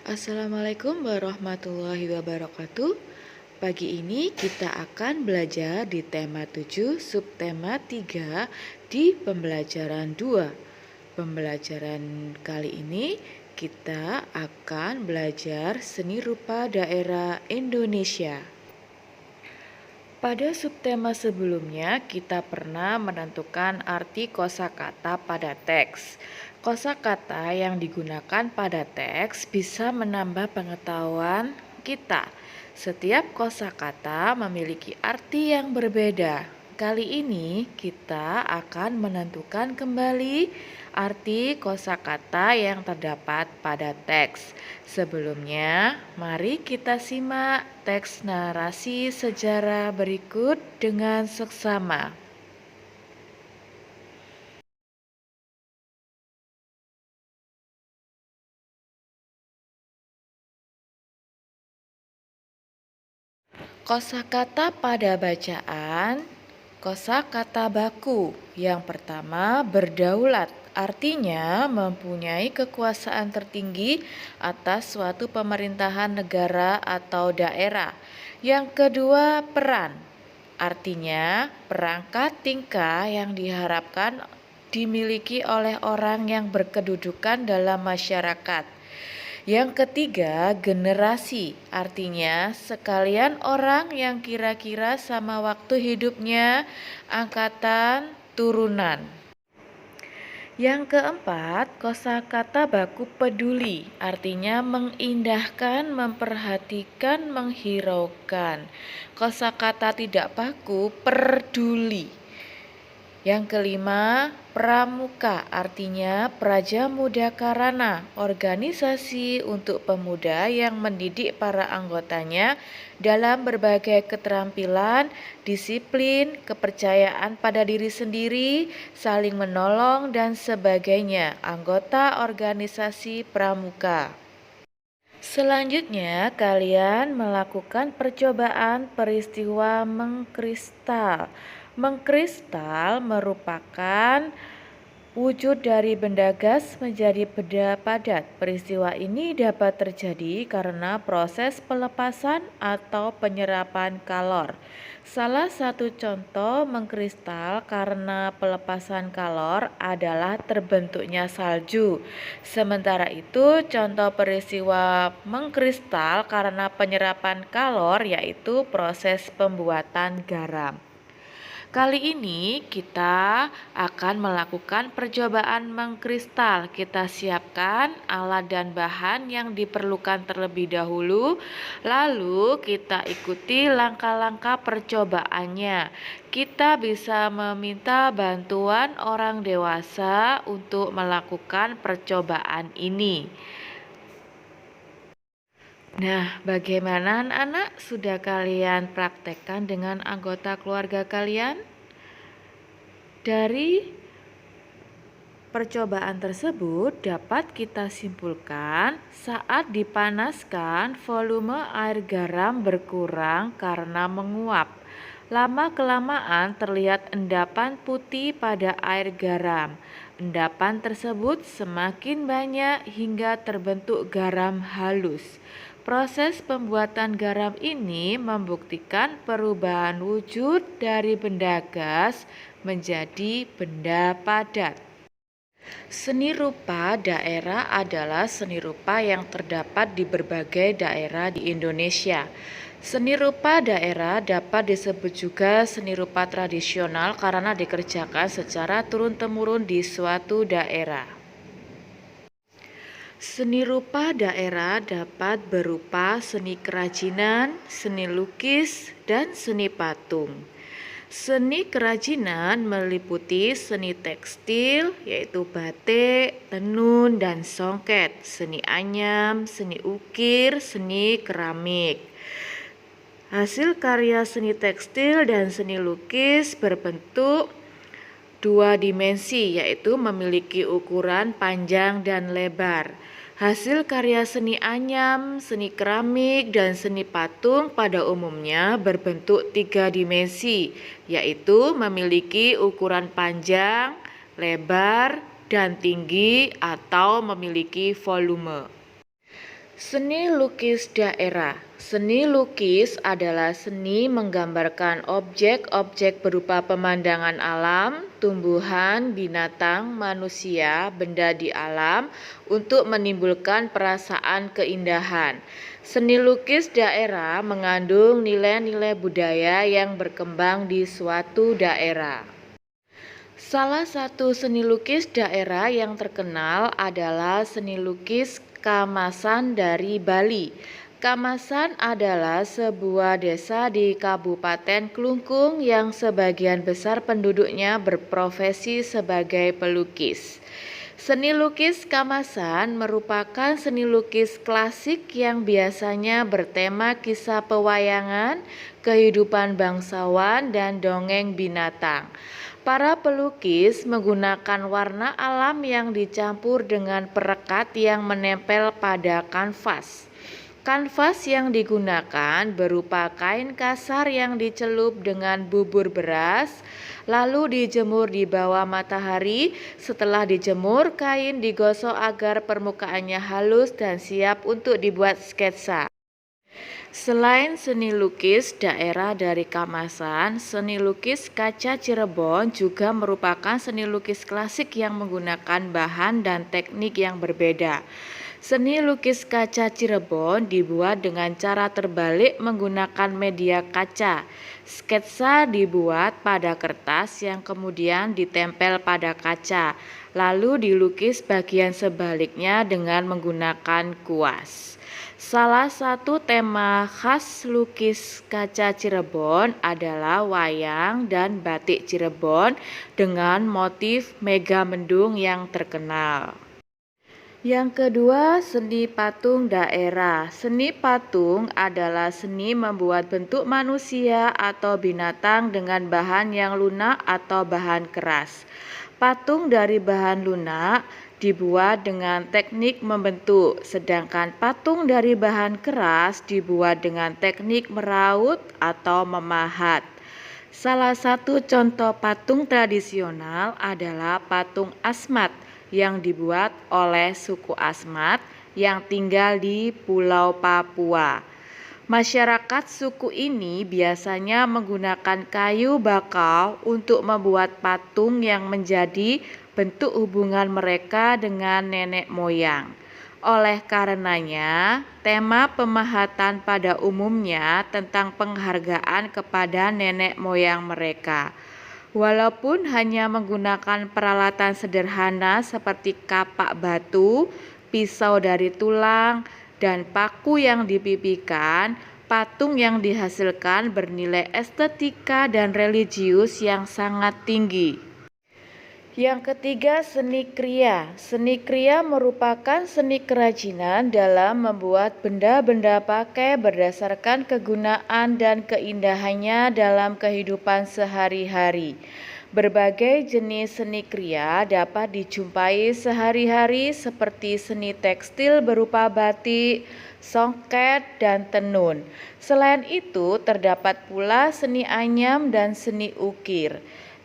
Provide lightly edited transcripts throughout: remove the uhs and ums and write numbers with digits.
Assalamualaikum warahmatullahi wabarakatuh. Pagi ini kita akan belajar di tema 7, subtema 3 di pembelajaran 2. Pembelajaran kali ini kita akan belajar seni rupa daerah Indonesia. Pada subtema sebelumnya, kita pernah menentukan arti kosakata pada teks. Kosakata yang digunakan pada teks bisa menambah pengetahuan kita. Setiap kosakata memiliki arti yang berbeda. Kali ini kita akan menentukan kembali arti kosakata yang terdapat pada teks. Sebelumnya, mari kita simak teks narasi sejarah berikut dengan seksama. Kosakata pada bacaan. Kosakata baku. Yang pertama, berdaulat. Artinya mempunyai kekuasaan tertinggi atas suatu pemerintahan negara atau daerah. Yang kedua, peran. Artinya perangkat tingkah yang diharapkan dimiliki oleh orang yang berkedudukan dalam masyarakat. Yang ketiga, generasi. Artinya sekalian orang yang kira-kira sama waktu hidupnya, angkatan, turunan. Yang keempat, kosakata baku peduli. Artinya mengindahkan, memperhatikan, menghiraukan. Kosakata tidak baku peduli. Yang kelima, pramuka, artinya praja muda karana, organisasi untuk pemuda yang mendidik para anggotanya dalam berbagai keterampilan, disiplin, kepercayaan pada diri sendiri, saling menolong, dan sebagainya. Anggota organisasi pramuka. Selanjutnya, kalian melakukan percobaan peristiwa mengkristal. Mengkristal merupakan wujud dari benda gas menjadi benda padat. Peristiwa ini dapat terjadi karena proses pelepasan atau penyerapan kalor. Salah satu contoh mengkristal karena pelepasan kalor adalah terbentuknya salju. Sementara itu, contoh peristiwa mengkristal karena penyerapan kalor yaitu proses pembuatan garam. Kali ini kita akan melakukan percobaan mengkristal. Kita siapkan alat dan bahan yang diperlukan terlebih dahulu, lalu kita ikuti langkah-langkah percobaannya. Kita bisa meminta bantuan orang dewasa untuk melakukan percobaan ini. Nah, bagaimana anak-anak? Sudah kalian praktekkan dengan anggota keluarga kalian? Dari percobaan tersebut dapat kita simpulkan saat dipanaskan volume air garam berkurang karena menguap. Lama-kelamaan terlihat endapan putih pada air garam. Endapan tersebut semakin banyak hingga terbentuk garam halus. Proses pembuatan garam ini membuktikan perubahan wujud dari benda gas menjadi benda padat. Seni rupa daerah adalah seni rupa yang terdapat di berbagai daerah di Indonesia. Seni rupa daerah dapat disebut juga seni rupa tradisional karena dikerjakan secara turun-temurun di suatu daerah. Seni rupa daerah dapat berupa seni kerajinan, seni lukis, dan seni patung. Seni kerajinan meliputi seni tekstil, yaitu batik, tenun, dan songket, seni anyam, seni ukir, seni keramik. Hasil karya seni tekstil dan seni lukis berbentuk dua dimensi, yaitu memiliki ukuran panjang dan lebar. Hasil karya seni anyam, seni keramik, dan seni patung pada umumnya berbentuk tiga dimensi, yaitu memiliki ukuran panjang, lebar, dan tinggi atau memiliki volume. Seni lukis daerah. Seni lukis adalah seni menggambarkan objek-objek berupa pemandangan alam, tumbuhan, binatang, manusia, benda di alam untuk menimbulkan perasaan keindahan. Seni lukis daerah mengandung nilai-nilai budaya yang berkembang di suatu daerah. Salah satu seni lukis daerah yang terkenal adalah seni lukis Kamasan dari Bali. Kamasan adalah sebuah desa di Kabupaten Klungkung yang sebagian besar penduduknya berprofesi sebagai pelukis. Seni lukis Kamasan merupakan seni lukis klasik yang biasanya bertema kisah pewayangan, kehidupan bangsawan, dan dongeng binatang. Para pelukis menggunakan warna alam yang dicampur dengan perekat yang menempel pada kanvas. Kanvas yang digunakan berupa kain kasar yang dicelup dengan bubur beras, lalu dijemur di bawah matahari. Setelah dijemur, kain digosok agar permukaannya halus dan siap untuk dibuat sketsa. Selain seni lukis daerah dari Kamasan, seni lukis kaca Cirebon juga merupakan seni lukis klasik yang menggunakan bahan dan teknik yang berbeda. Seni lukis kaca Cirebon dibuat dengan cara terbalik menggunakan media kaca. Sketsa dibuat pada kertas yang kemudian ditempel pada kaca, lalu dilukis bagian sebaliknya dengan menggunakan kuas. Salah satu tema khas lukis kaca Cirebon adalah wayang dan batik Cirebon dengan motif megamendung yang terkenal. Yang kedua, seni patung daerah. Seni patung adalah seni membuat bentuk manusia atau binatang dengan bahan yang lunak atau bahan keras. Patung dari bahan lunak dibuat dengan teknik membentuk, sedangkan patung dari bahan keras dibuat dengan teknik meraut atau memahat. Salah satu contoh patung tradisional adalah patung Asmat yang dibuat oleh suku Asmat yang tinggal di Pulau Papua. Masyarakat suku ini biasanya menggunakan kayu bakau untuk membuat patung yang menjadi bentuk hubungan mereka dengan nenek moyang. Oleh karenanya, tema pemahatan pada umumnya tentang penghargaan kepada nenek moyang mereka. Walaupun hanya menggunakan peralatan sederhana seperti kapak batu, pisau dari tulang, dan paku yang dipipikan, patung yang dihasilkan bernilai estetika dan religius yang sangat tinggi. Yang ketiga, seni kriya. Seni kriya merupakan seni kerajinan dalam membuat benda-benda pakai berdasarkan kegunaan dan keindahannya dalam kehidupan sehari-hari. Berbagai jenis seni kriya dapat dijumpai sehari-hari seperti seni tekstil berupa batik, songket, dan tenun. Selain itu, terdapat pula seni anyam dan seni ukir.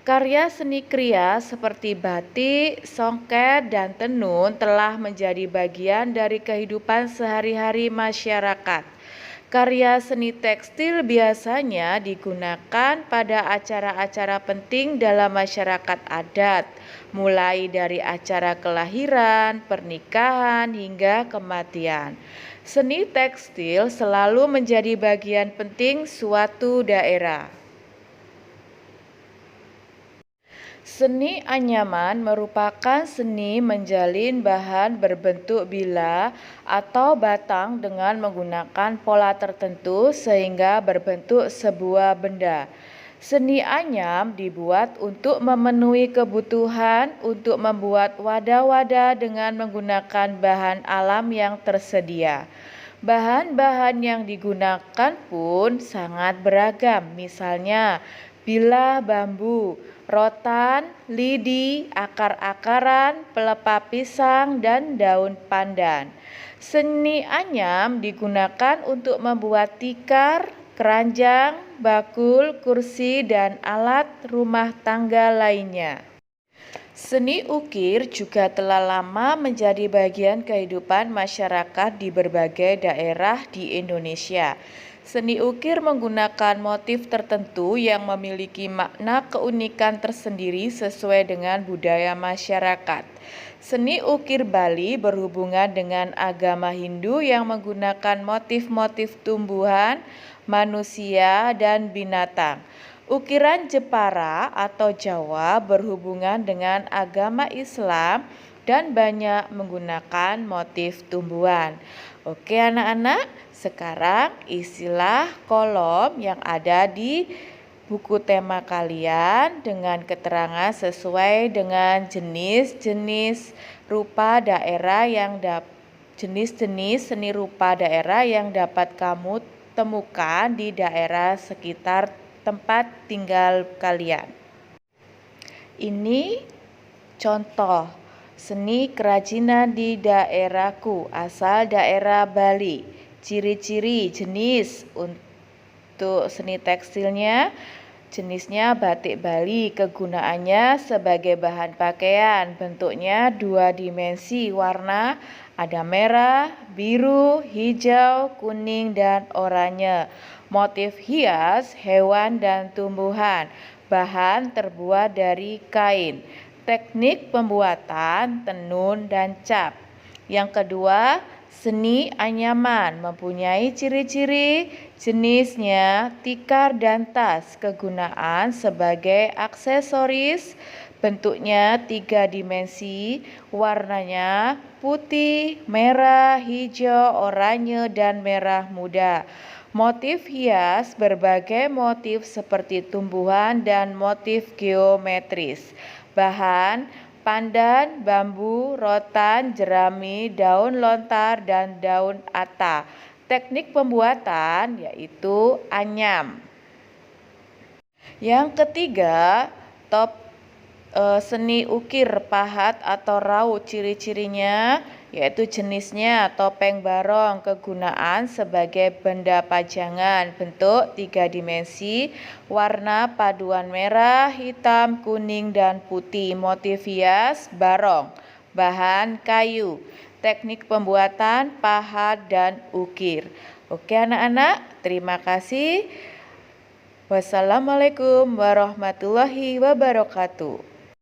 Karya seni kriya seperti batik, songket, dan tenun telah menjadi bagian dari kehidupan sehari-hari masyarakat. Karya seni tekstil biasanya digunakan pada acara-acara penting dalam masyarakat adat, mulai dari acara kelahiran, pernikahan, hingga kematian. Seni tekstil selalu menjadi bagian penting suatu daerah. Seni anyaman merupakan seni menjalin bahan berbentuk bila atau batang dengan menggunakan pola tertentu sehingga berbentuk sebuah benda. Seni anyam dibuat untuk memenuhi kebutuhan untuk membuat wadah-wadah dengan menggunakan bahan alam yang tersedia. Bahan-bahan yang digunakan pun sangat beragam, misalnya bilah bambu, rotan, lidi, akar-akaran, pelepah pisang, dan daun pandan. Seni anyam digunakan untuk membuat tikar, keranjang, bakul, kursi, dan alat rumah tangga lainnya. Seni ukir juga telah lama menjadi bagian kehidupan masyarakat di berbagai daerah di Indonesia. Seni ukir menggunakan motif tertentu yang memiliki makna keunikan tersendiri sesuai dengan budaya masyarakat. Seni ukir Bali berhubungan dengan agama Hindu yang menggunakan motif-motif tumbuhan, manusia, dan binatang. Ukiran Jepara atau Jawa berhubungan dengan agama Islam dan banyak menggunakan motif tumbuhan. Oke anak-anak, sekarang isilah kolom yang ada di buku tema kalian dengan keterangan sesuai dengan jenis-jenis rupa daerah yang jenis-jenis seni rupa daerah yang dapat kamu temukan di daerah sekitar tempat tinggal kalian. Ini contoh seni kerajinan di daerahku, asal daerah Bali. Ciri-ciri jenis untuk seni tekstilnya, jenisnya batik Bali, kegunaannya sebagai bahan pakaian, bentuknya 2 dimensi, warna ada merah, biru, hijau, kuning, dan oranye. Motif hias, hewan dan tumbuhan. Bahan terbuat dari kain. Teknik pembuatan tenun dan cap. Yang kedua, seni anyaman mempunyai ciri-ciri jenisnya tikar dan tas. Kegunaan sebagai aksesoris, bentuknya 3 dimensi, warnanya putih, merah, hijau, oranye, dan merah muda. Motif hias berbagai motif seperti tumbuhan dan motif geometris. Bahan pandan, bambu, rotan, jerami, daun lontar, dan daun ata. Teknik pembuatan yaitu anyam. Yang ketiga, seni ukir pahat atau raut. Ciri-cirinya yaitu jenisnya topeng barong, kegunaan sebagai benda pajangan, bentuk 3 dimensi, warna paduan merah, hitam, kuning, dan putih. Motif hias barong, bahan kayu. Teknik pembuatan pahat dan ukir. Oke anak-anak, terima kasih. Wassalamualaikum warahmatullahi wabarakatuh.